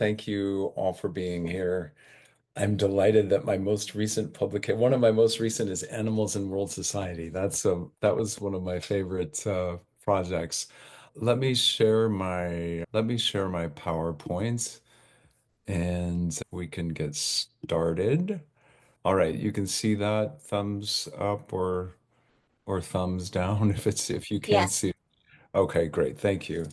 Thank you all for being here. I'm delighted that my most recent publication, one of my most recent is Animals in World Society. That was one of my favorite projects. Let me share my PowerPoint and we can get started. All right, you can see that thumbs up or thumbs down if you can't Yes. see. Okay, great. Thank you.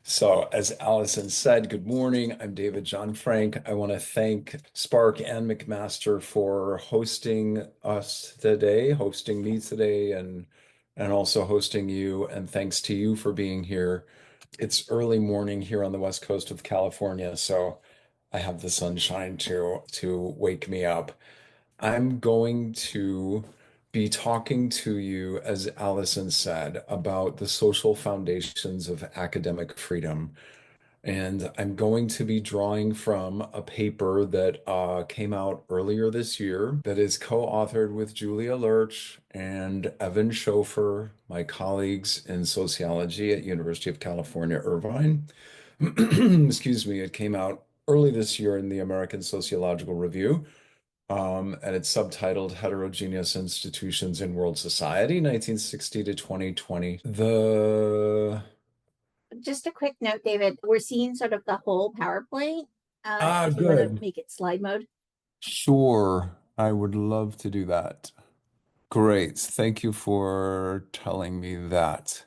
So, as Allison said, good morning. I'm David John Frank. I want to thank Spark and McMaster for hosting me today, and also hosting you. And thanks to you for being here. It's early morning here on the west coast of California, so I have the sunshine to wake me up. I'm going to be talking to you, as Allison said, about the social foundations of academic freedom. And I'm going to be drawing from a paper that came out earlier this year that is co-authored with Julia Lerch and Evan Schofer, my colleagues in sociology at University of California, Irvine. Excuse me, it came out early this year in the American Sociological Review. And it's subtitled Heterogeneous Institutions in World Society, 1960 to 2020. Just a quick note, David. We're seeing sort of the whole PowerPoint. If you want to Good. make it slide mode. Sure. I would love to do that. Great. Thank you for telling me that.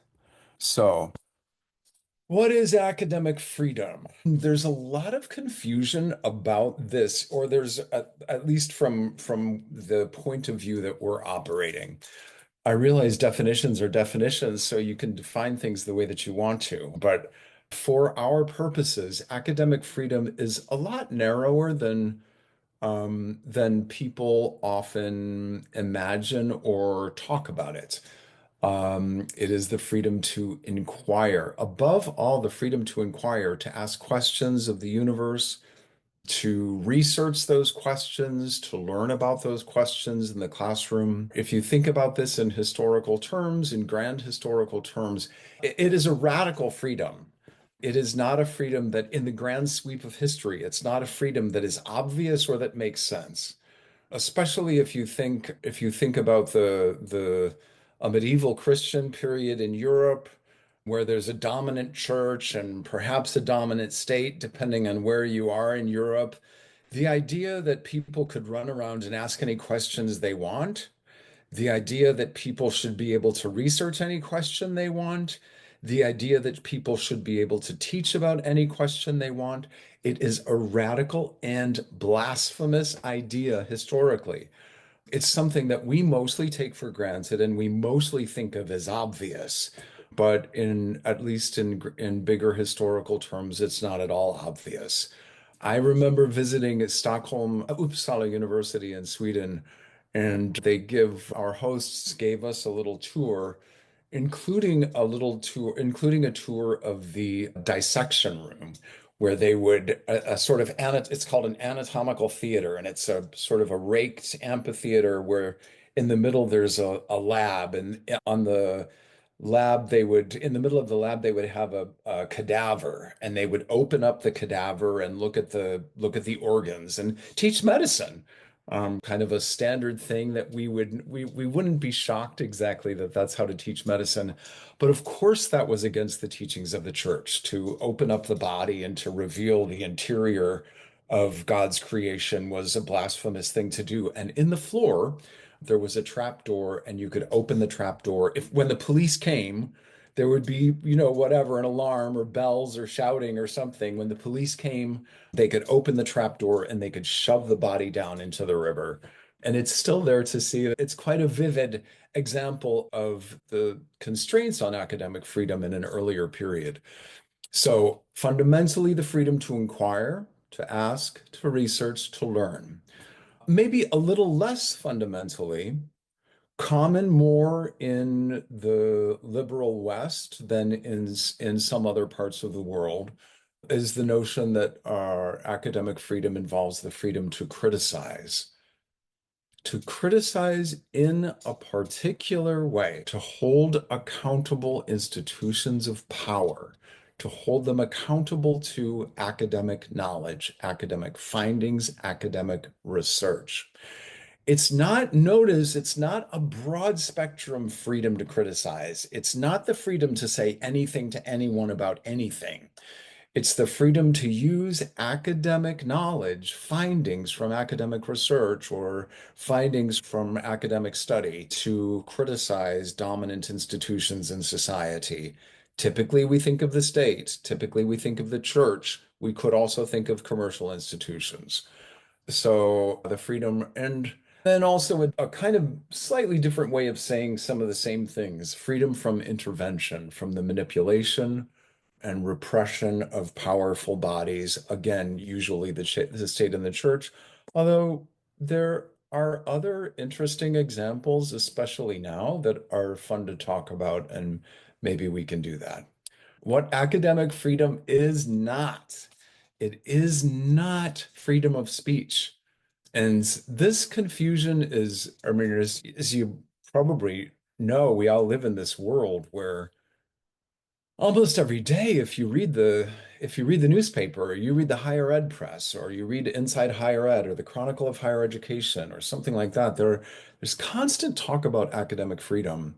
So, what is academic freedom? There's a lot of confusion about this, or there's at least from the point of view that we're operating. I realize definitions are definitions, so you can define things the way that you want to. But for our purposes, academic freedom is a lot narrower than people often imagine or talk about it. It is the freedom to inquire, above all, the freedom to inquire, to ask questions of the universe, to research those questions, to learn about those questions in the classroom. If you think about this in historical terms, in grand historical terms, it is a radical freedom. It is not a freedom that, in the grand sweep of history, it's not a freedom that is obvious or that makes sense. Especially if you think about the a medieval Christian period in Europe, where there's a dominant church and perhaps a dominant state, depending on where you are in Europe. The idea that people could run around and ask any questions they want, the idea that people should be able to research any question they want, the idea that people should be able to teach about any question they want, it is a radical and blasphemous idea historically. It's something that we mostly take for granted and we mostly think of as obvious. But in at least in bigger historical terms, it's not at all obvious. I remember visiting Stockholm, Uppsala University in Sweden, and our hosts gave us a little tour, including a tour of the dissection room, where they would a sort of it's called an anatomical theater, and it's a sort of a raked amphitheater where in the middle there's a lab, and on the lab they would in the middle of the lab they would have a cadaver, and they would open up the cadaver and look at the organs and teach medicine. Kind of a standard thing that we wouldn't be shocked exactly that that's how to teach medicine. But of course, that was against the teachings of the church to open up the body and to reveal the interior of God's creation was a blasphemous thing to do. And in the floor, there was a trap door, and you could open the trap door. If when the police came, there would be, whatever, an alarm or bells or shouting or something. When the police came, they could open the trap door and they could shove the body down into the river. And it's still there to see. It's quite a vivid example of the constraints on academic freedom in an earlier period. So fundamentally, the freedom to inquire, to ask, to research, to learn. Maybe a little less fundamentally, common more in the liberal West than in some other parts of the world, is the notion that our academic freedom involves the freedom to criticize in a particular way, to hold accountable institutions of power, to hold them accountable to academic knowledge, academic findings, academic research. It's not, notice, it's not a broad spectrum freedom to criticize. It's not the freedom to say anything to anyone about anything. It's the freedom to use academic knowledge, findings from academic research or findings from academic study to criticize dominant institutions in society. Typically, we think of the state. Typically, we think of the church. We could also think of commercial institutions. So the freedom, and then also a kind of slightly different way of saying some of the same things, freedom from intervention, from the manipulation and repression of powerful bodies. Again, usually the state and the church, although there are other interesting examples, especially now, that are fun to talk about, and maybe we can do that. What academic freedom is not, it is not freedom of speech. And this confusion is, I mean, as you probably know, we all live in this world where almost every day, if you read the newspaper, or you read the higher ed press, or you read Inside Higher Ed, or the Chronicle of Higher Education, or something like that, there's constant talk about academic freedom.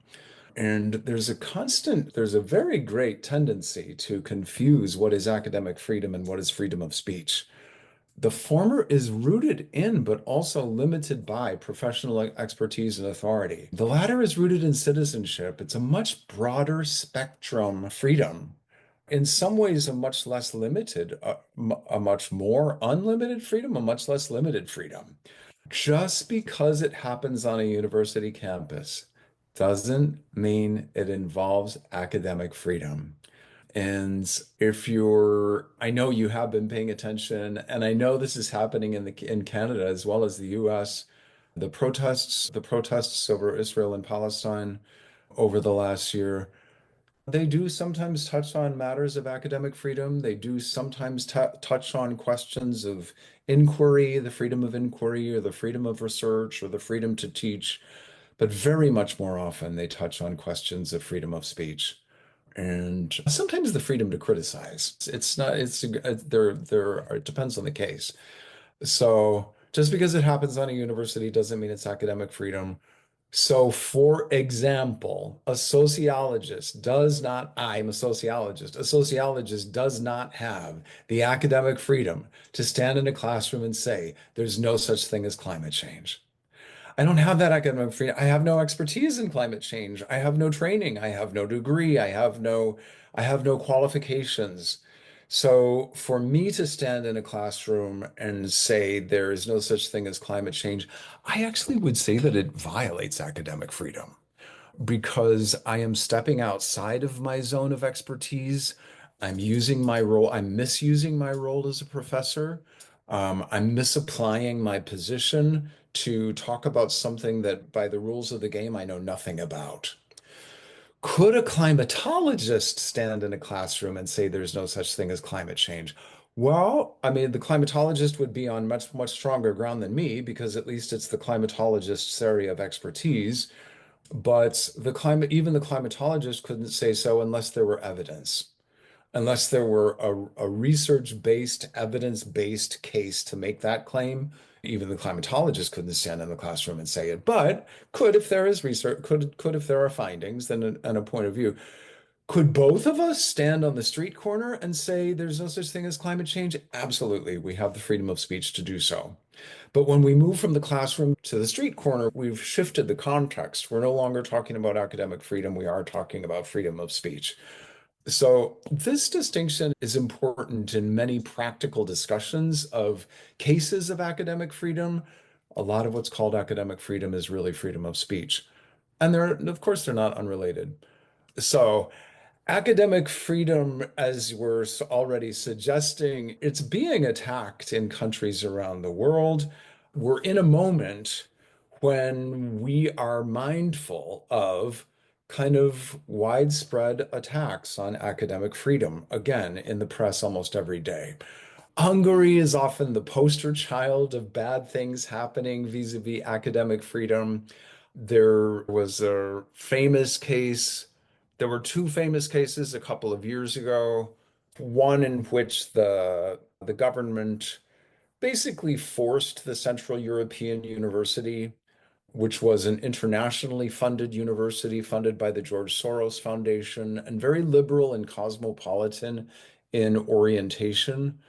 And there's a very great tendency to confuse what is academic freedom and what is freedom of speech. The former is rooted in, but also limited by professional expertise and authority. The latter is rooted in citizenship. It's a much broader spectrum freedom. In some ways, a much less limited, a much more unlimited freedom, a much less limited freedom. Just because it happens on a university campus doesn't mean it involves academic freedom. And if you're, I know you have been paying attention, and I know this is happening in Canada as well as the US. The protests over Israel and Palestine over the last year, they do sometimes touch on matters of academic freedom. They do sometimes touch on questions of inquiry, the freedom of inquiry, or the freedom of research, or the freedom to teach. But very much more often, they touch on questions of freedom of speech and sometimes the freedom to criticize. It's not, it's it depends on the case. So just because it happens on a university doesn't mean it's academic freedom. So, for example, I'm a sociologist does not have the academic freedom to stand in a classroom and say, there's no such thing as climate change. I don't have that academic freedom. I have no expertise in climate change. I have no training. I have no degree. I have no qualifications. So for me to stand in a classroom and say there is no such thing as climate change, I actually would say that it violates academic freedom because I am stepping outside of my zone of expertise. I'm misusing my role as a professor. I'm misapplying my position to talk about something that by the rules of the game I know nothing about. Could a climatologist stand in a classroom and say there's no such thing as climate change? Well, I mean, the climatologist would be on much, much stronger ground than me because at least it's the climatologist's area of expertise. But even the climatologist couldn't say so unless there were evidence, unless there were a research-based, evidence-based case to make that claim. Even the climatologist couldn't stand in the classroom and say it, but could if there is research, could if there are findings, then and a point of view. Could both of us stand on the street corner and say there's no such thing as climate change? Absolutely. We have the freedom of speech to do so. But when we move from the classroom to the street corner, we've shifted the context. We're no longer talking about academic freedom. We are talking about freedom of speech. So this distinction is important in many practical discussions of cases of academic freedom. A lot of what's called academic freedom is really freedom of speech. And of course, they're not unrelated. So academic freedom, as we're already suggesting, it's being attacked in countries around the world. We're in a moment when we are mindful of kind of widespread attacks on academic freedom, again, in the press almost every day. Hungary is often the poster child of bad things happening vis-a-vis academic freedom. There was a famous case. There were two famous cases a couple of years ago. one in which the government basically forced the Central European University, which was an internationally funded university funded by the George Soros Foundation and very liberal and cosmopolitan in orientation.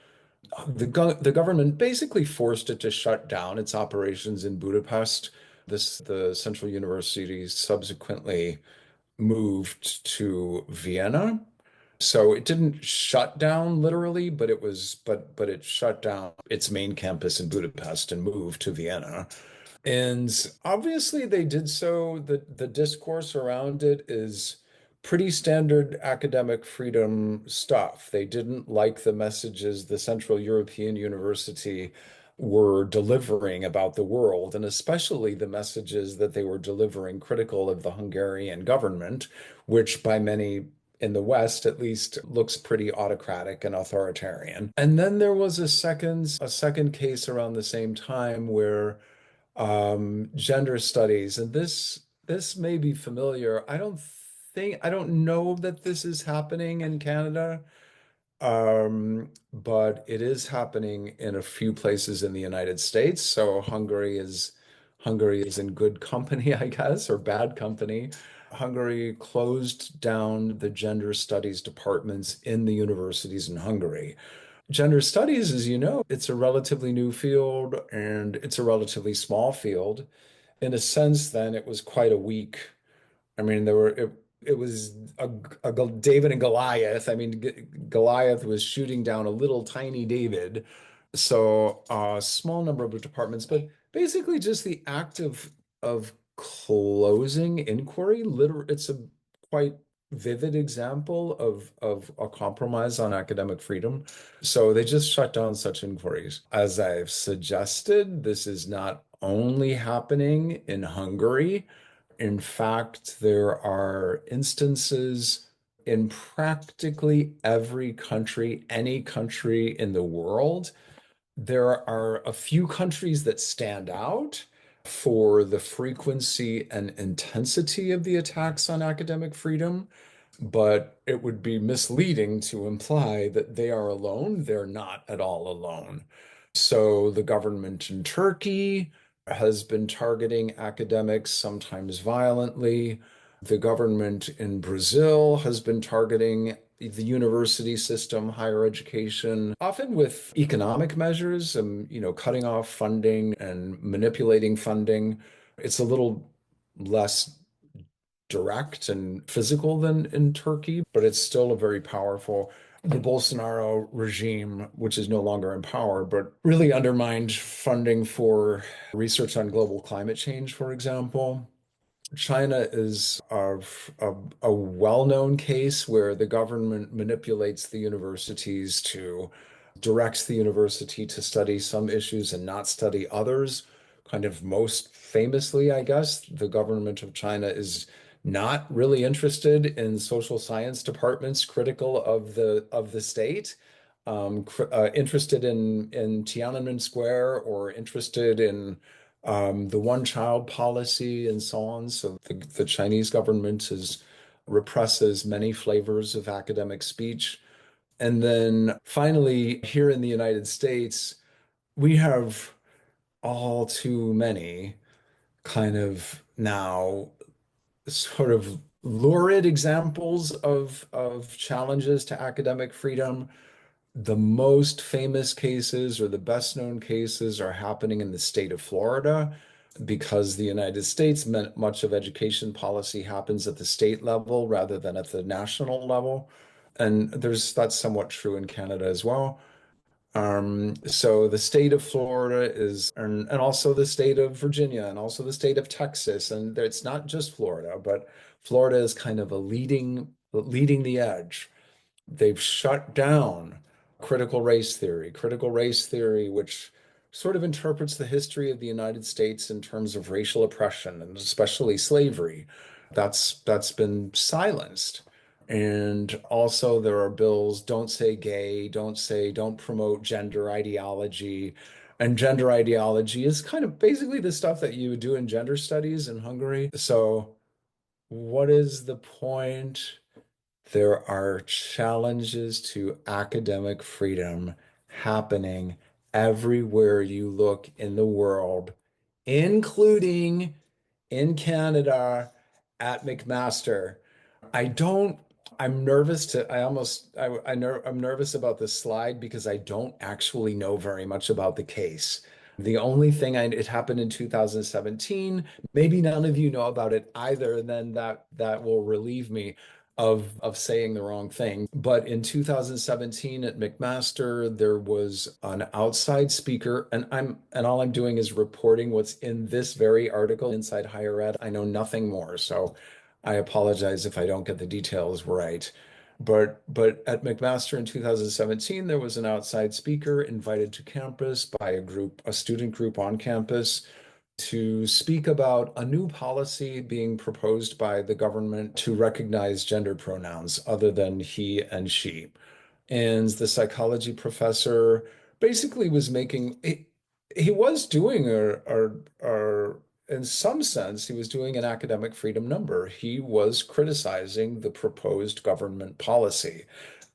The government basically forced it to shut down its operations in Budapest. The Central University subsequently moved to Vienna. So it didn't shut down literally, but it shut down its main campus in Budapest and moved to Vienna. And obviously they did so. The discourse around it is pretty standard academic freedom stuff. They didn't like the messages the Central European University were delivering about the world, and especially the messages that they were delivering critical of the Hungarian government, which by many in the West at least looks pretty autocratic and authoritarian. And then there was a second case around the same time where gender studies, and this may be familiar. I don't know that this is happening in Canada, but it is happening in a few places in the United States. So Hungary is in good company, I guess, or bad company. Hungary closed down the gender studies departments in the universities in Hungary. Gender studies, as you know, it's a relatively new field and it's a relatively small field. In a sense, then it was quite a weak. I mean, it was a David and Goliath. I mean, Goliath was shooting down a little tiny David. So a small number of departments, but basically just the act of closing inquiry. It's a quite vivid example of a compromise on academic freedom. So they just shut down such inquiries. As I've suggested, this is not only happening in Hungary. In fact, there are instances in practically every country, any country in the world. There are a few countries that stand out for the frequency and intensity of the attacks on academic freedom, but it would be misleading to imply that they are alone. They're not at all alone. So the government in Turkey has been targeting academics, sometimes violently. The government in Brazil has been targeting the university system, higher education, often with economic measures, cutting off funding and manipulating funding. It's a little less direct and physical than in Turkey, but it's still a very powerful. The Bolsonaro regime, which is no longer in power, but really undermined funding for research on global climate change, for example. China is a well-known case where the government manipulates the universities to directs the university to study some issues and not study others. Kind of most famously, I guess, the government of China is not really interested in social science departments critical of the state. Interested in Tiananmen Square or interested in the one-child policy and so on. So the Chinese government represses many flavors of academic speech. And then finally, here in the United States, we have all too many kind of now sort of lurid examples of challenges to academic freedom. The most famous cases or the best known cases are happening in the state of Florida because the United States meant much of education policy happens at the state level rather than at the national level. And that's somewhat true in Canada as well. So the state of Florida and also the state of Virginia, and also the state of Texas, and it's not just Florida, but Florida is kind of leading the edge. They've shut down critical race theory, which sort of interprets the history of the United States in terms of racial oppression and especially slavery. That's been silenced. And also there are bills, don't say gay, don't promote gender ideology. And gender ideology is kind of basically the stuff that you would do in gender studies in Hungary. So what is the point? There are challenges to academic freedom happening everywhere you look in the world, including in Canada at McMaster. I don't, I'm nervous to, I almost, I ner I'm nervous about this slide because I don't actually know very much about the case. The only thing it happened in 2017. Maybe none of you know about it either, and then that will relieve me of saying the wrong thing. But in 2017 at McMaster, there was an outside speaker, and all I'm doing is reporting what's in this very article inside Higher Ed. I know nothing more, so I apologize if I don't get the details right. But at McMaster in 2017, there was an outside speaker invited to campus by a student group on campus to speak about a new policy being proposed by the government to recognize gender pronouns other than he and she. And the psychology professor basically was he was doing in some sense, he was doing an academic freedom number. He was criticizing the proposed government policy.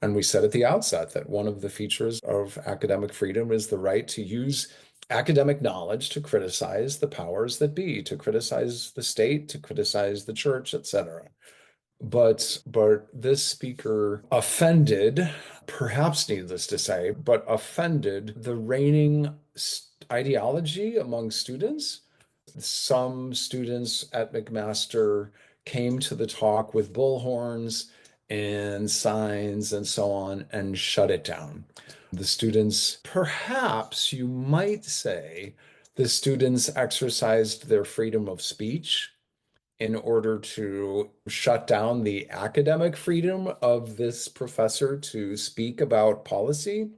And we said at the outset that one of the features of academic freedom is the right to use academic knowledge to criticize the powers that be, to criticize the state, to criticize the church, etc. But this speaker offended, perhaps needless to say, but offended the reigning ideology among students. Some students at McMaster came to the talk with bullhorns and signs and so on and shut it down. The students, perhaps you might say, the students exercised their freedom of speech in order to shut down the academic freedom of this professor to speak about policy.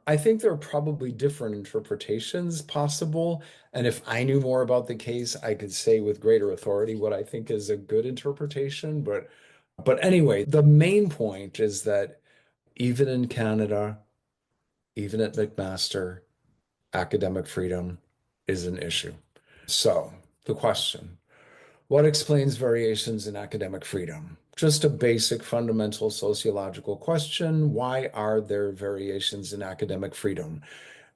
I think there are probably different interpretations possible. And if I knew more about the case, I could say with greater authority what I think is a good interpretation. But anyway, the main point is that even in Canada, even at McMaster, academic freedom is an issue. So the question, what explains variations in academic freedom? Just a basic fundamental sociological question. Why are there variations in academic freedom?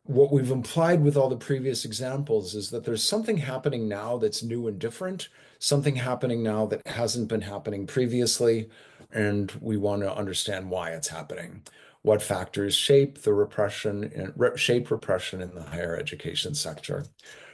What we've implied with all the previous examples is that there's something happening now that's new and different, something happening now that hasn't been happening previously, and we want to understand why it's happening. What factors shape repression in the higher education sector?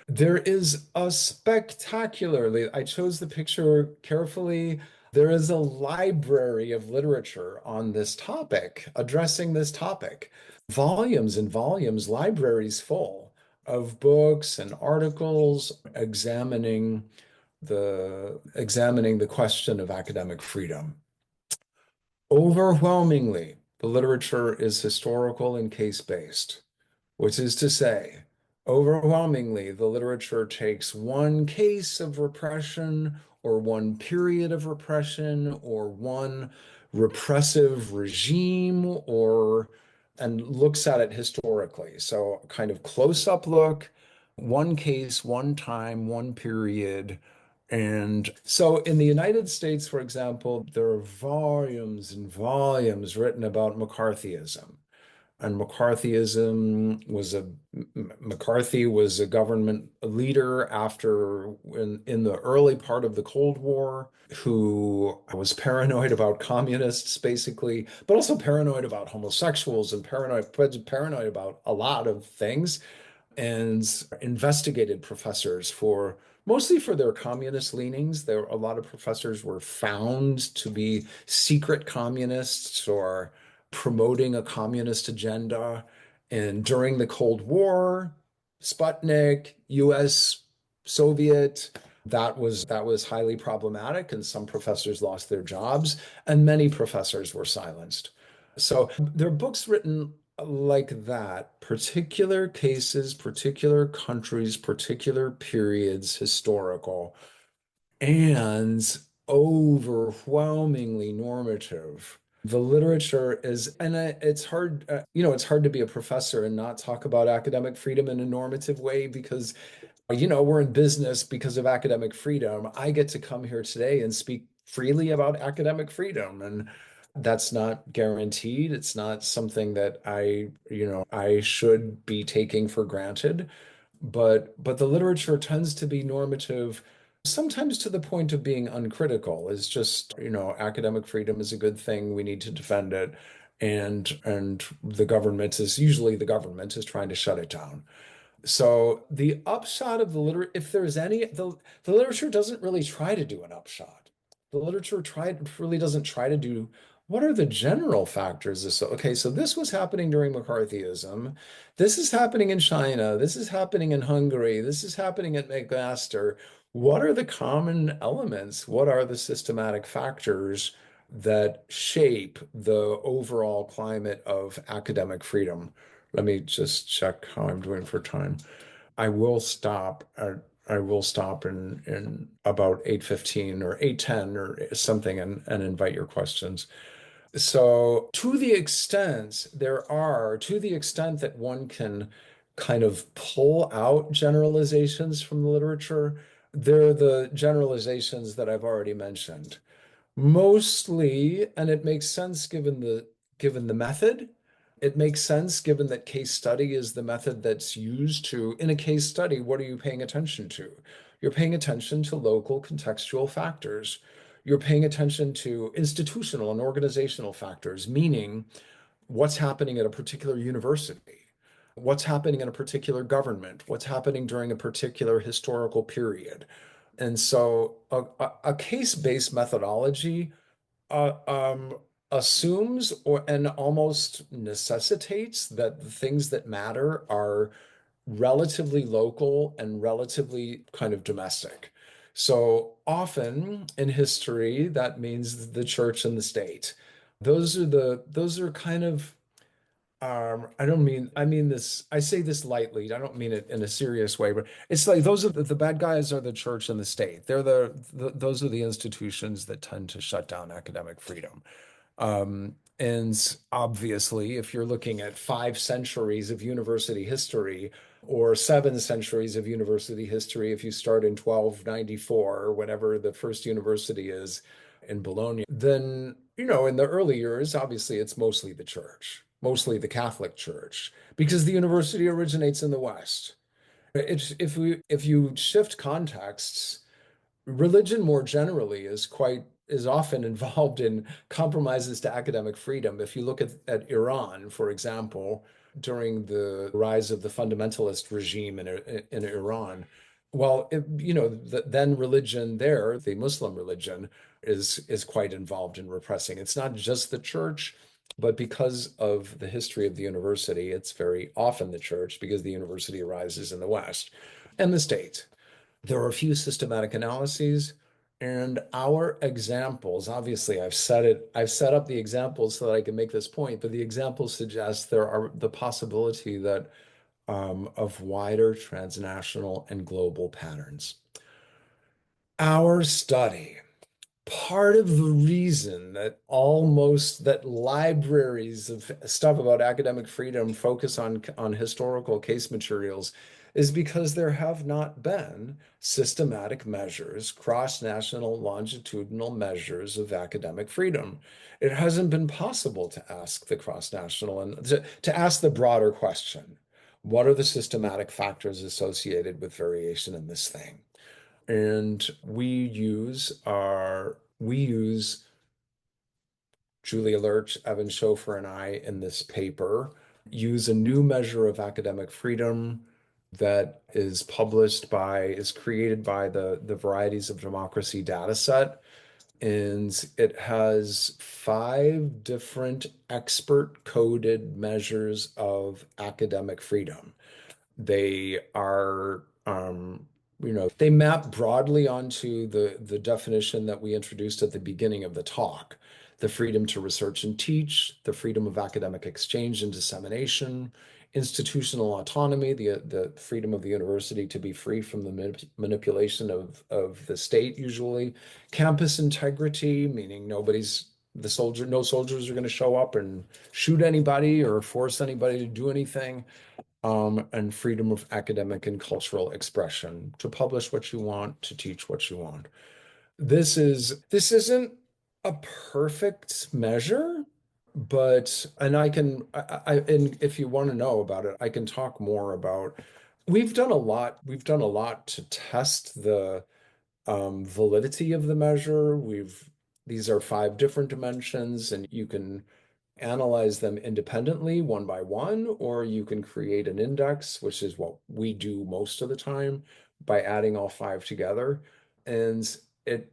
There is a spectacularly, I chose the picture carefully. There is a library of literature on this topic, addressing this topic. Volumes and volumes, libraries full of books and articles examining the question of academic freedom. Overwhelmingly, the literature is historical and case-based, which is to say, overwhelmingly, the literature takes one case of repression or one period of repression or one repressive regime and looks at it historically. So kind of close-up look, one case, one time, one period. And so in the United States, for example, there are volumes and volumes written about McCarthyism. And McCarthy was a government leader in the early part of the Cold War who was paranoid about communists basically, but also paranoid about homosexuals and paranoid about a lot of things and investigated professors for mostly for their communist leanings. A lot of professors were found to be secret communists or promoting a communist agenda. And during the Cold War, Sputnik, US, Soviet, that was highly problematic, and some professors lost their jobs, and many professors were silenced. So there are books written like that, particular cases, particular countries, particular periods, historical, and overwhelmingly normative. The literature is, and it's hard, it's hard to be a professor and not talk about academic freedom in a normative way because, we're in business because of academic freedom. I get to come here today and speak freely about academic freedom. That's not guaranteed. It's not something that I should be taking for granted. But the literature tends to be normative, sometimes to the point of being uncritical. It's just, academic freedom is a good thing. We need to defend it. And the government is trying to shut it down. So the upshot of the literature, if there's any, the literature doesn't really try to do an upshot. The literature really doesn't try to do what are the general factors of okay, so this was happening during McCarthyism. This is happening in China. This is happening in Hungary. This is happening at McMaster. What are the common elements? What are the systematic factors that shape the overall climate of academic freedom? Let me just check how I'm doing for time. I will stop. I will stop in about 8:15 or 8:10 or something and invite your questions. So to the extent that one can kind of pull out generalizations from the literature, they're the generalizations that I've already mentioned. Mostly, and it makes sense given the method. It makes sense given that case study is the method that's used to, in a case study, what are you paying attention to? You're paying attention to local contextual factors. You're paying attention to institutional and organizational factors, meaning what's happening at a particular university, what's happening in a particular government, what's happening during a particular historical period. And so a case-based methodology uh, um, assumes or and almost necessitates that the things that matter are relatively local and relatively kind of domestic. So often in history, that means the church and the state. Those are kind of I mean this, I say this lightly. I don't mean it in a serious way, but it's like those are the bad guys are the church and the state. They're those are the institutions that tend to shut down academic freedom. And obviously, if you're looking at 5 centuries of university history or 7 centuries of university history, if you start in 1294 or whatever the first university is in Bologna, then, in the early years, obviously it's mostly the church, mostly the Catholic Church, because the university originates in the West. If you shift contexts, religion more generally is often involved in compromises to academic freedom. If you look at Iran, for example, during the rise of the fundamentalist regime in Iran, well, then religion there, the Muslim religion, is quite involved in repressing. It's not just the church, but because of the history of the university, it's very often the church because the university arises in the West and the state. There are a few systematic analyses and our examples. Obviously, I've set up the examples so that I can make this point, but the examples suggest there are the possibility that of wider transnational and global patterns. Our study, part of the reason that libraries of stuff about academic freedom focus on historical case materials is because there have not been systematic measures, cross-national longitudinal measures of academic freedom. It hasn't been possible to ask the cross-national and to ask the broader question, what are the systematic factors associated with variation in this thing? And we use Julia Lerch, Evan Schofer, and I in this paper use a new measure of academic freedom that is created by the Varieties of Democracy data set. And it has 5 different expert coded measures of academic freedom. They are, they map broadly onto the definition that we introduced at the beginning of the talk, the freedom to research and teach, the freedom of academic exchange and dissemination, institutional autonomy, the freedom of the university to be free from the manipulation of the state, usually, campus integrity, meaning no soldiers are going to show up and shoot anybody or force anybody to do anything, and freedom of academic and cultural expression to publish what you want, to teach what you want. This isn't. a perfect measure, but and I can and if you want to know about it, I can talk more about we've done a lot to test the validity of the measure. These are five different dimensions, and you can analyze them independently one by one, or you can create an index, which is what we do most of the time by adding all five together. And it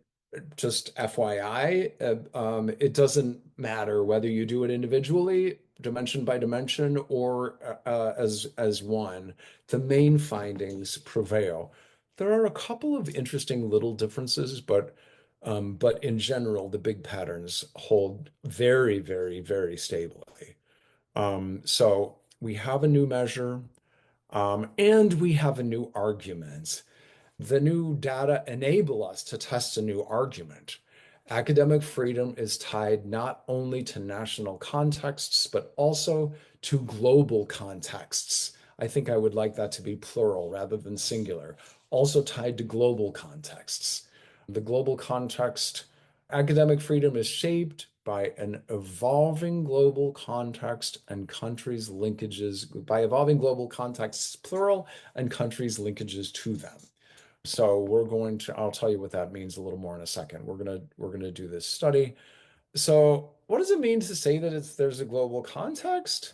just FYI, it doesn't matter whether you do it individually, dimension by dimension, or as one. The main findings prevail. There are a couple of interesting little differences, but in general, the big patterns hold very, very, very stably. So we have a new measure, and we have a new argument. The new data enable us to test a new argument. Academic freedom is tied not only to national contexts, but also to global contexts. I think I would like that to be plural rather than singular. Also tied to global contexts. The global context, academic freedom is shaped by an evolving global context and countries' linkages, by evolving global contexts, plural, and countries' linkages to them. So I'll tell you what that means a little more in a second. We're gonna do this study. So what does it mean to say that there's a global context?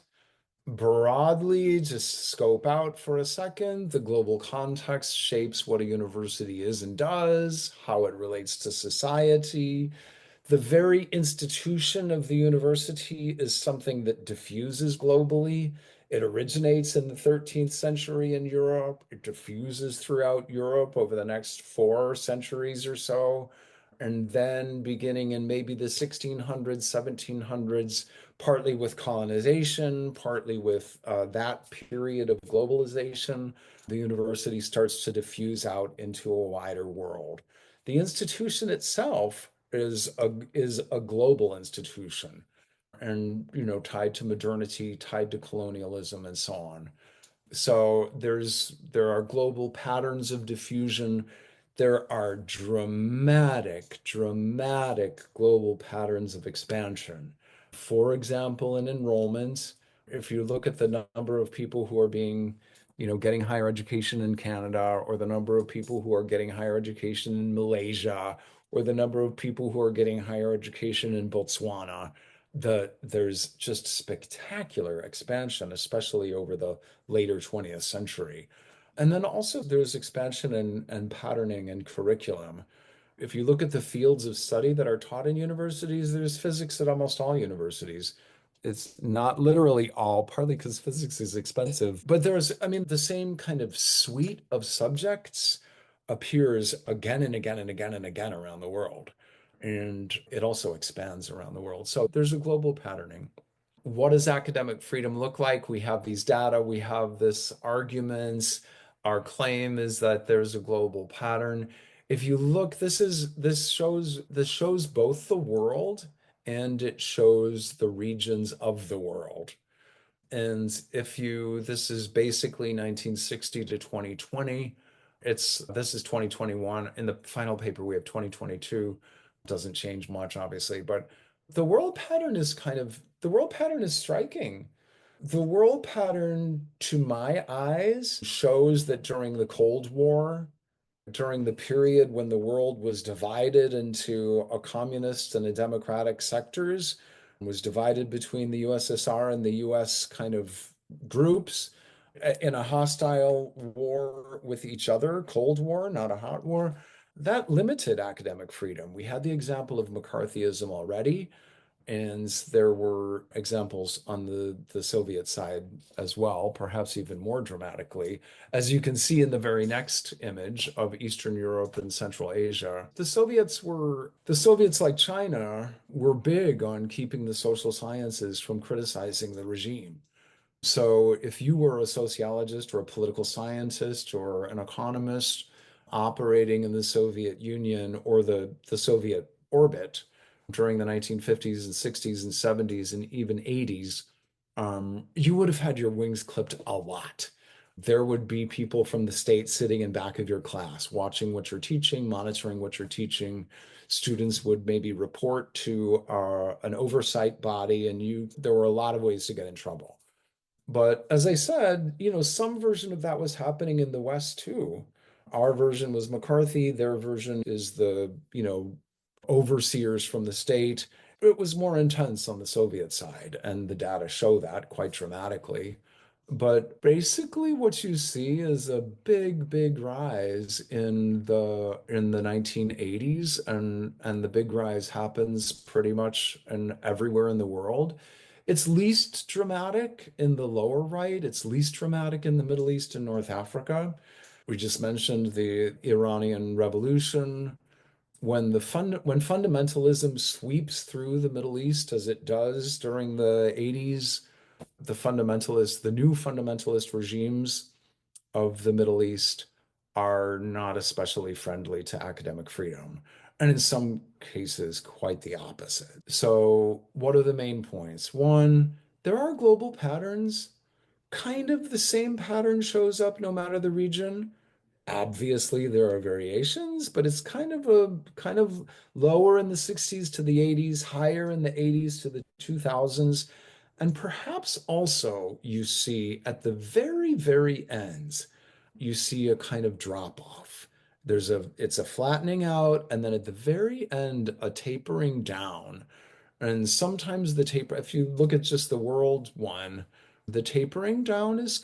Broadly, just scope out for a second. The global context shapes what a university is and does, how it relates to society. The very institution of the university is something that diffuses globally. It originates in the 13th century in Europe. It diffuses throughout Europe over the next 4 centuries or so. And then beginning in maybe the 1600s, 1700s, partly with colonization, partly with that period of globalization, the university starts to diffuse out into a wider world. The institution itself is a global institution and tied to modernity, tied to colonialism and so on. So there are global patterns of diffusion. There are dramatic global patterns of expansion. For example, in enrollment, if you look at the number of people who are getting higher education in Canada, or the number of people who are getting higher education in Malaysia, or the number of people who are getting higher education in Botswana, there's just spectacular expansion, especially over the later 20th century. And then also there's expansion and patterning and curriculum. If you look at the fields of study that are taught in universities, there's physics at almost all universities. It's not literally all, partly because physics is expensive, but I mean, the same kind of suite of subjects appears again and again and again and again around the world. And it also expands around the world. So there's a global patterning. What does academic freedom look like? We have these data, we have this arguments. Our claim is that there's a global pattern. If you look, this shows both the world and it shows the regions of the world. And this is basically 1960 to 2020. This is 2021. In the final paper, we have 2022. Doesn't change much, obviously, but the world pattern is striking. The world pattern, to my eyes, shows that during the Cold War, during the period when the world was divided into a communist and a democratic sectors, was divided between the USSR and the US kind of groups in a hostile war with each other, Cold War, not a hot war. That limited academic freedom. We had the example of McCarthyism already. And there were examples on the Soviet side as well, perhaps even more dramatically, as you can see in the very next image of Eastern Europe and Central Asia. The Soviets, like China, were big on keeping the social sciences from criticizing the regime. So if you were a sociologist or a political scientist or an economist operating in the Soviet Union or the Soviet orbit during the 1950s and 60s and 70s and even 80s, you would have had your wings clipped a lot. There would be people from the state sitting in back of your class, watching what you're teaching, monitoring what you're teaching. students would maybe report to an oversight body, and there were a lot of ways to get in trouble. But as I said, some version of that was happening in the West too. Our version was McCarthy, their version is the overseers from the state. It was more intense on the Soviet side, and the data show that quite dramatically. But basically what you see is a big, big rise in the 1980s, and the big rise happens pretty much everywhere in the world. It's least dramatic in the lower right. It's least dramatic in the Middle East and North Africa. We just mentioned the Iranian Revolution. When fundamentalism sweeps through the Middle East, as it does during the 80s, the new fundamentalist regimes of the Middle East are not especially friendly to academic freedom, and in some cases, quite the opposite. So, what are the main points? One, there are global patterns. Kind of the same pattern shows up no matter the region. Obviously, there are variations, but it's kind of lower in the 60s to the 80s, higher in the 80s to the 2000s. And perhaps also you see at the very, very ends, you see a kind of drop off. It's a flattening out, and then at the very end, a tapering down. And sometimes if you look at just the world one, the tapering down is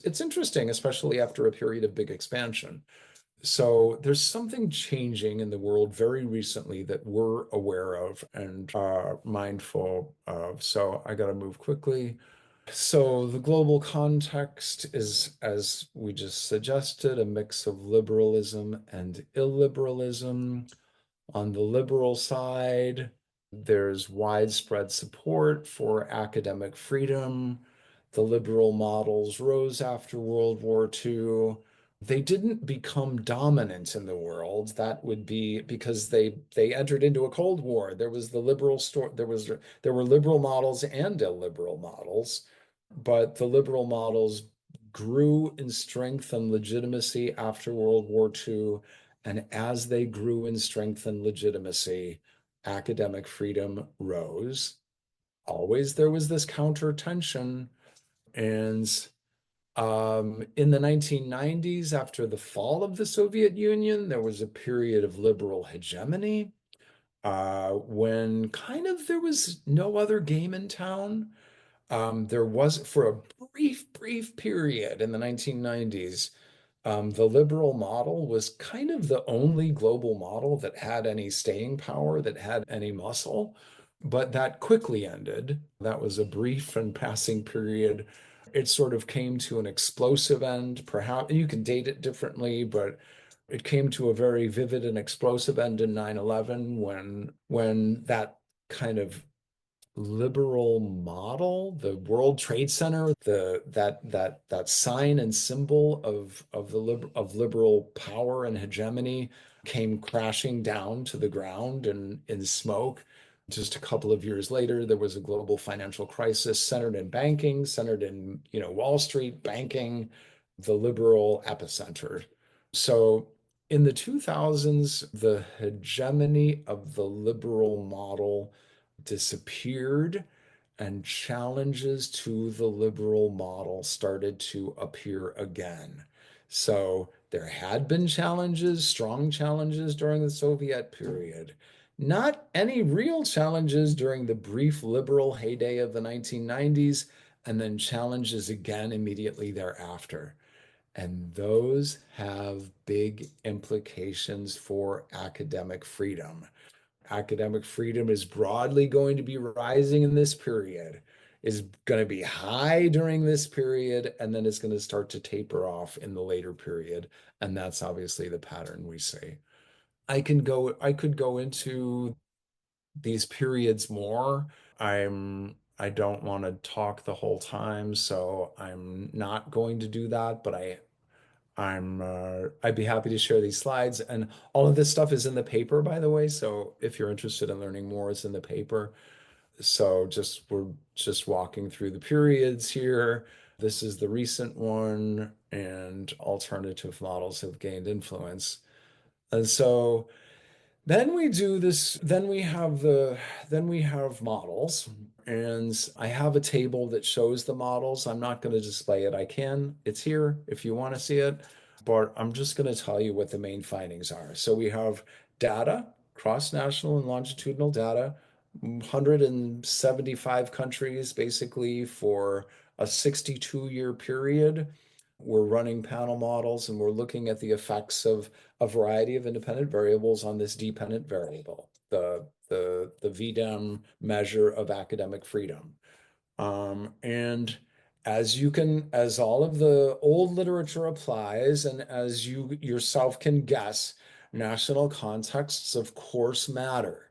it's interesting, especially after a period of big expansion. So there's something changing in the world very recently that we're aware of and are mindful of. So I got to move quickly. So the global context is, as we just suggested, a mix of liberalism and illiberalism. On the liberal side, there's widespread support for academic freedom. The liberal models rose after World War II. They didn't become dominant in the world. That would be because they entered into a Cold War. There was the liberal store, there were liberal models and illiberal models, but the liberal models grew in strength and legitimacy after World War II. And as they grew in strength and legitimacy, academic freedom rose. Always there was this counter tension. And in the 1990s, after the fall of the Soviet Union, there was a period of liberal hegemony when kind of there was no other game in town. There was, for a brief, brief period in the 1990s, the liberal model was kind of the only global model that had any staying power, that had any muscle, but that quickly ended. That was a brief and passing period. It sort of came to an explosive end. Perhaps you can date it differently, but it came to a very vivid and explosive end in 9/11 when that kind of liberal model, the World Trade Center, that sign and symbol of liberal power and hegemony came crashing down to the ground and in smoke. Just a couple of years later, there was a global financial crisis centered in banking, centered in, Wall Street banking, the liberal epicenter. So in the 2000s, the hegemony of the liberal model disappeared, and challenges to the liberal model started to appear again. So there had been challenges, strong challenges during the Soviet period. Not any real challenges during the brief liberal heyday of the 1990s, and then challenges again immediately thereafter. And those have big implications for academic freedom. Academic freedom is broadly going to be rising in this period, is going to be high during this period, and then it's going to start to taper off in the later period. And that's obviously the pattern we see. I could go into these periods more. I don't want to talk the whole time, so I'm not going to do that, but I'd be happy to share these slides. And all of this stuff is in the paper, by the way. So if you're interested in learning more, it's in the paper. So we're just walking through the periods here. This is the recent one, and alternative models have gained influence. And so Then we do this, then we have models, and I have a table that shows the models. I'm not going to display it. I can, it's here if you want to see it, but I'm just going to tell you what the main findings are. So we have data, cross-national and longitudinal data, 175 countries basically for a 62-year period. We're running panel models and we're looking at the effects of a variety of independent variables on this dependent variable, the VDEM measure of academic freedom. And as all of the old literature applies, and as you yourself can guess, national contexts, of course, matter.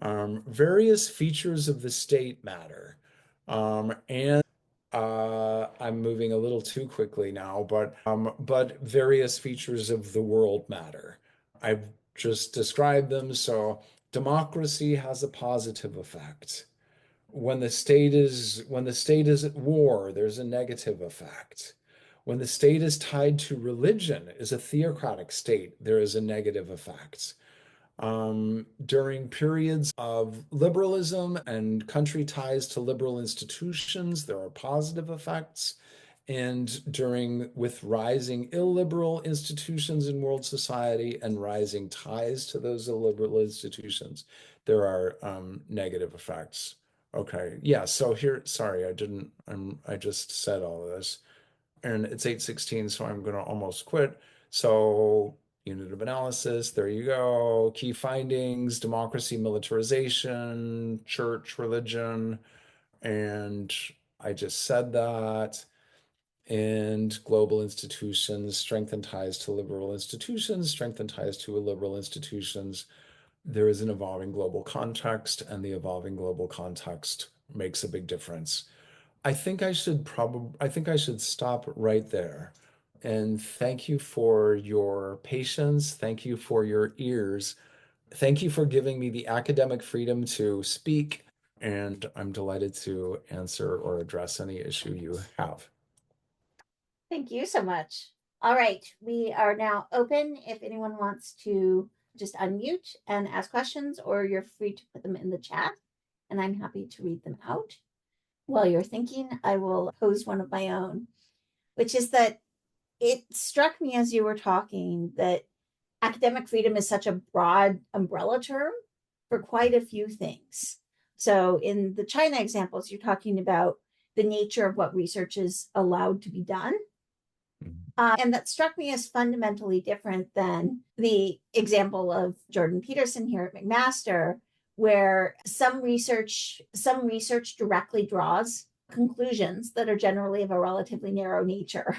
Various features of the state matter. And I'm moving a little too quickly now, but various features of the world matter. I've just described them. So democracy has a positive effect. When the state is at war, there's a negative effect. When the state is tied to religion, is a theocratic state, there is a negative effect. During periods of liberalism and country ties to liberal institutions, there are positive effects. And with rising illiberal institutions in world society and rising ties to those illiberal institutions, there are negative effects. Okay, yeah, so here, sorry, I just said all of this and it's 8:16, so I'm going to almost quit. So, unit of analysis, there you go. Key findings, democracy, militarization, church, religion, and I just said that. And global institutions, strengthen ties to liberal institutions, strengthen ties to illiberal institutions. There is an evolving global context, and the evolving global context makes a big difference. I think I should stop right there. And thank you for your patience. Thank you for your ears. Thank you for giving me the academic freedom to speak. And I'm delighted to answer or address any issue you have. Thank you so much. All right, we are now open if anyone wants to just unmute and ask questions, or you're free to put them in the chat, and I'm happy to read them out. While you're thinking, I will pose one of my own, which is that it struck me as you were talking that academic freedom is such a broad umbrella term for quite a few things. So, in the China examples, you're talking about the nature of what research is allowed to be done. And that struck me as fundamentally different than the example of Jordan Peterson here at McMaster, where some research directly draws conclusions that are generally of a relatively narrow nature.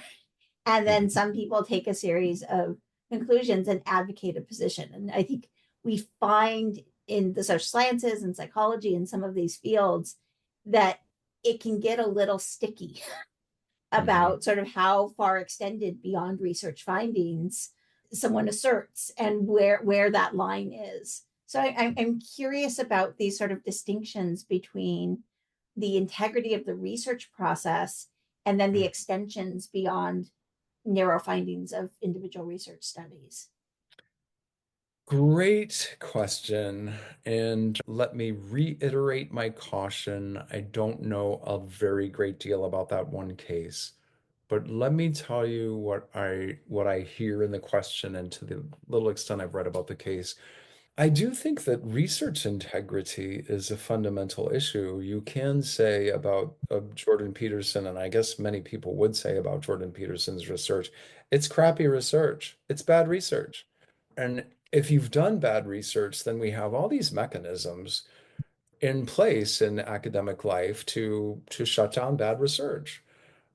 And then Mhm. some people take a series of conclusions and advocate a position. And I think we find in the social sciences and psychology and some of these fields that it can get a little sticky Mhm. about sort of how far extended beyond research findings someone asserts and where that line is. So I'm curious about these sort of distinctions between the integrity of the research process and then the Mhm. extensions beyond narrow findings of individual research studies. Great question. And let me reiterate my caution. I don't know a very great deal about that one case. But let me tell you what I hear in the question and to the little extent I've read about the case. I do think that research integrity is a fundamental issue. You can say about Jordan Peterson, and I guess many people would say about Jordan Peterson's research, it's crappy research. It's bad research. And if you've done bad research, then we have all these mechanisms in place in academic life to shut down bad research.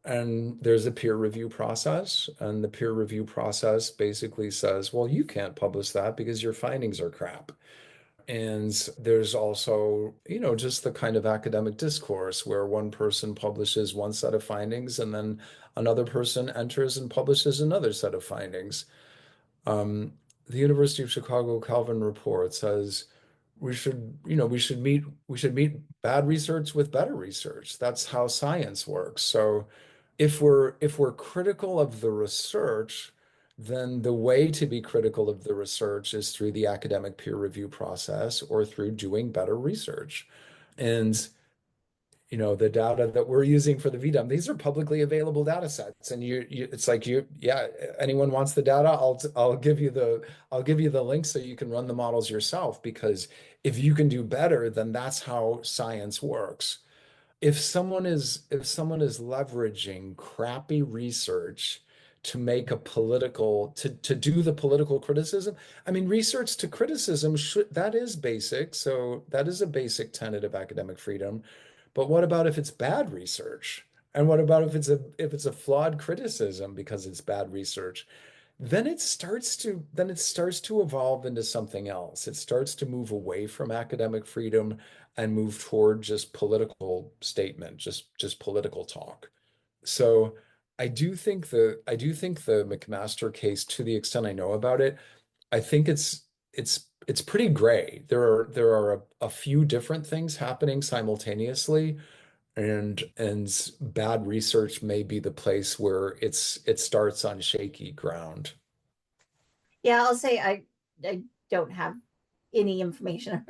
And there's a peer review process, and the peer review process basically says, well, you can't publish that because your findings are crap. And there's also, just the kind of academic discourse where one person publishes one set of findings and then another person enters and publishes another set of findings. Um, the University of Chicago Calvin report says we should meet bad research with better research. That's how science works. So if we're critical of the research, then the way to be critical of the research is through the academic peer review process or through doing better research. And the data that we're using for the VDOM, these are publicly available data sets. And it's like yeah, anyone wants the data, I'll give you the link so you can run the models yourself, because if you can do better, then that's how science works. If someone is leveraging crappy research to make a political to do the political criticism, I mean, research to criticism that is basic. So that is a basic tenet of academic freedom. But what about if it's bad research? And what about if it's a flawed criticism because it's bad research? Then it starts to evolve into something else. It starts to move away from academic freedom and move toward just political statement, just political talk. So I do think the McMaster case, to the extent I know about it, I think it's pretty gray. There are a few different things happening simultaneously, and bad research may be the place where it starts on shaky ground. Yeah, I'll say I don't have any information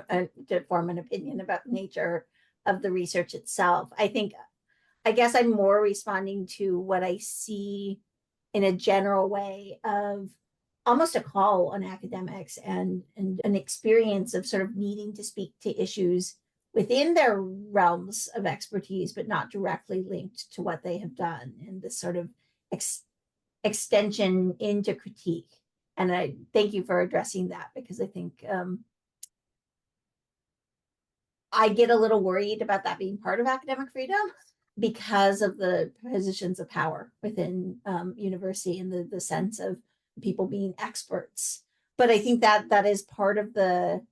to form an opinion about the nature of the research itself. I guess I'm more responding to what I see in a general way of almost a call on academics and an experience of sort of needing to speak to issues within their realms of expertise, but not directly linked to what they have done, and this sort of ex- extension into critique. And I thank you for addressing that, because I think I get a little worried about that being part of academic freedom because of the positions of power within university and the sense of people being experts. But I think that is part of the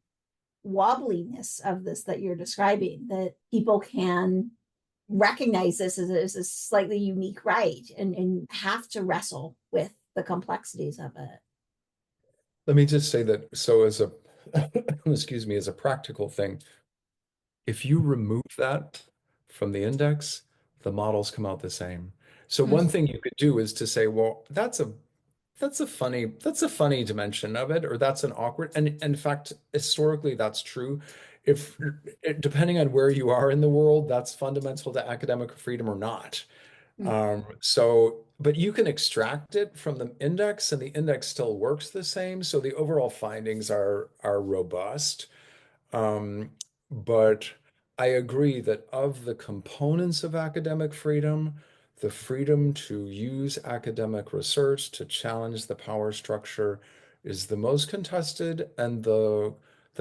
wobbliness of this that you're describing, that people can recognize this as a slightly unique right and have to wrestle with the complexities of it. Let me just say that, so as a excuse me, as a practical thing, if you remove that from the index, the models come out the same. So one thing you could do is to say, well, that's a funny dimension of it, or that's an awkward, and in fact, historically, that's true. If depending on where you are in the world, that's fundamental to academic freedom or not. But you can extract it from the index, and the index still works the same. So the overall findings are robust. Um, but I agree that of the components of academic freedom, the freedom to use academic research to challenge the power structure is the most contested and the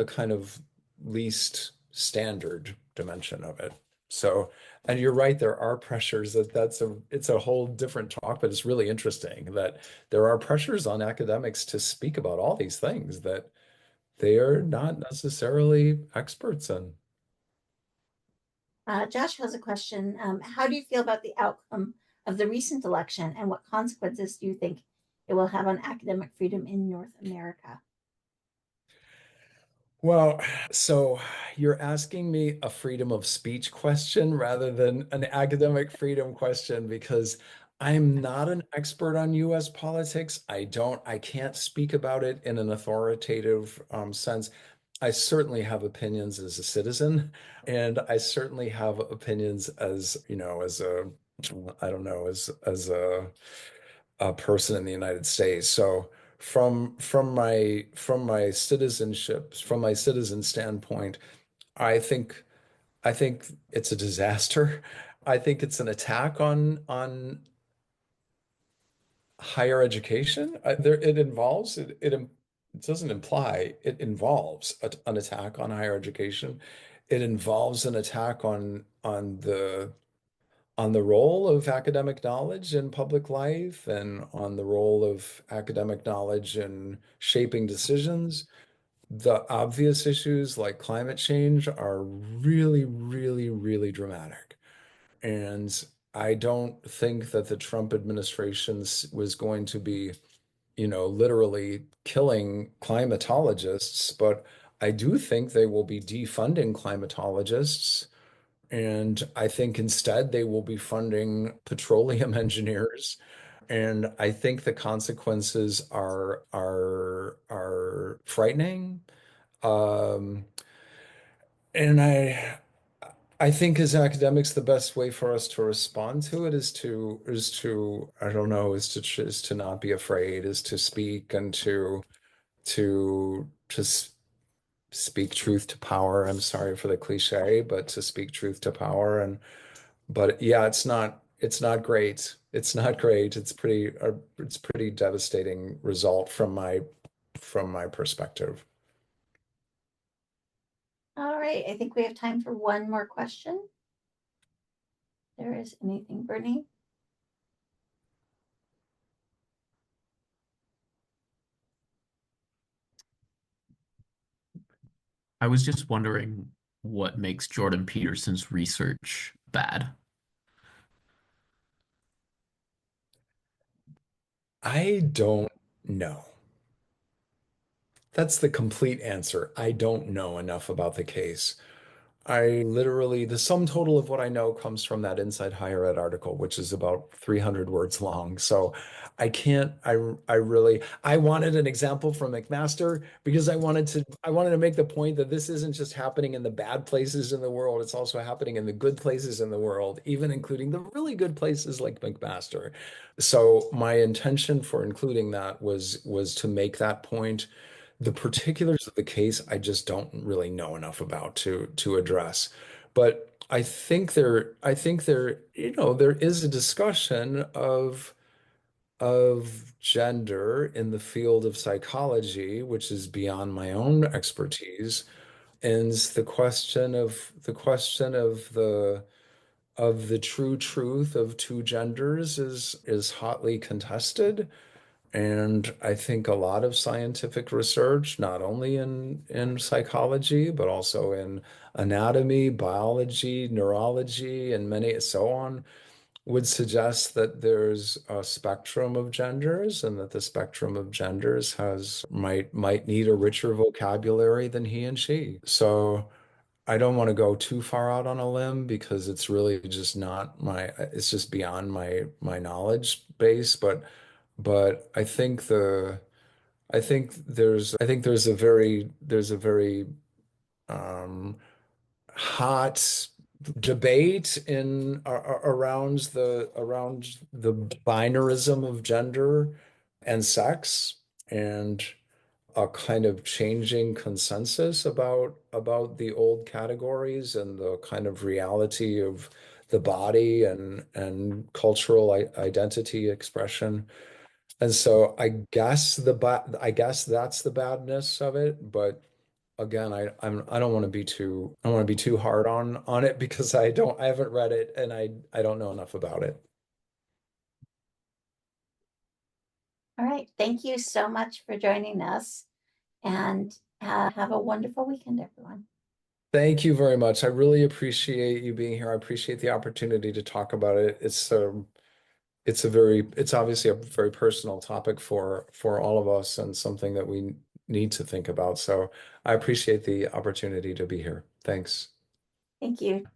kind of least standard dimension of it. So, and you're right, there are pressures it's a whole different talk, but it's really interesting that there are pressures on academics to speak about all these things that they are not necessarily experts in. Josh has a question. How do you feel about the outcome of the recent election, and what consequences do you think it will have on academic freedom in North America? Well, so you're asking me a freedom of speech question rather than an academic freedom question, because I'm not an expert on US politics. I can't speak about it in an authoritative sense. I certainly have opinions as a citizen, and I certainly have opinions I don't know, as a person in the United States. So from my citizen standpoint, I think I think it's a disaster. I think it's an attack on higher education. It doesn't imply, it involves an attack on higher education. It involves an attack on the role of academic knowledge in public life and on the role of academic knowledge in shaping decisions. The obvious issues like climate change are really, really, really dramatic. And I don't think that the Trump administration was going to be, literally killing climatologists, but I do think they will be defunding climatologists, and I think instead they will be funding petroleum engineers. And I think the consequences are frightening. Um, and I think as academics, the best way for us to respond to it is to I don't know is to not be afraid, is to speak and to speak truth to power. I'm sorry for the cliche, but to speak truth to power. And but yeah, it's not great. It's not great. It's pretty devastating result from my perspective. All right, I think we have time for one more question. There is anything, Brittany? I was just wondering what makes Jordan Peterson's research bad. I don't know. That's the complete answer. I don't know enough about the case. I literally, the sum total of what I know comes from that Inside Higher Ed article, which is about 300 words long. So I can't, I really, I wanted an example from McMaster because I wanted to make the point that this isn't just happening in the bad places in the world. It's also happening in the good places in the world, even including the really good places like McMaster. So my intention for including that was to make that point. The particulars of the case, I just don't really know enough about to address. But there is a discussion of gender in the field of psychology, which is beyond my own expertise, and the question of the true truth of two genders is hotly contested. And I think a lot of scientific research, not only in psychology, but also in anatomy, biology, neurology, and many so on, would suggest that there's a spectrum of genders and that the spectrum of genders might need a richer vocabulary than he and she. So I don't want to go too far out on a limb because it's really just not it's just beyond my knowledge base, but I think there's a very um, hot debate around the binarism of gender and sex, and a kind of changing consensus about the old categories and the kind of reality of the body and cultural identity expression. And so I guess that's the badness of it. But again, I don't want to be I don't want to be too hard on it because I haven't read it and I don't know enough about it. All right, thank you so much for joining us and have a wonderful weekend, everyone. Thank you very much. I really appreciate you being here. I appreciate the opportunity to talk about it. It's obviously a very personal topic for all of us and something that we need to think about. So I appreciate the opportunity to be here. Thanks. Thank you.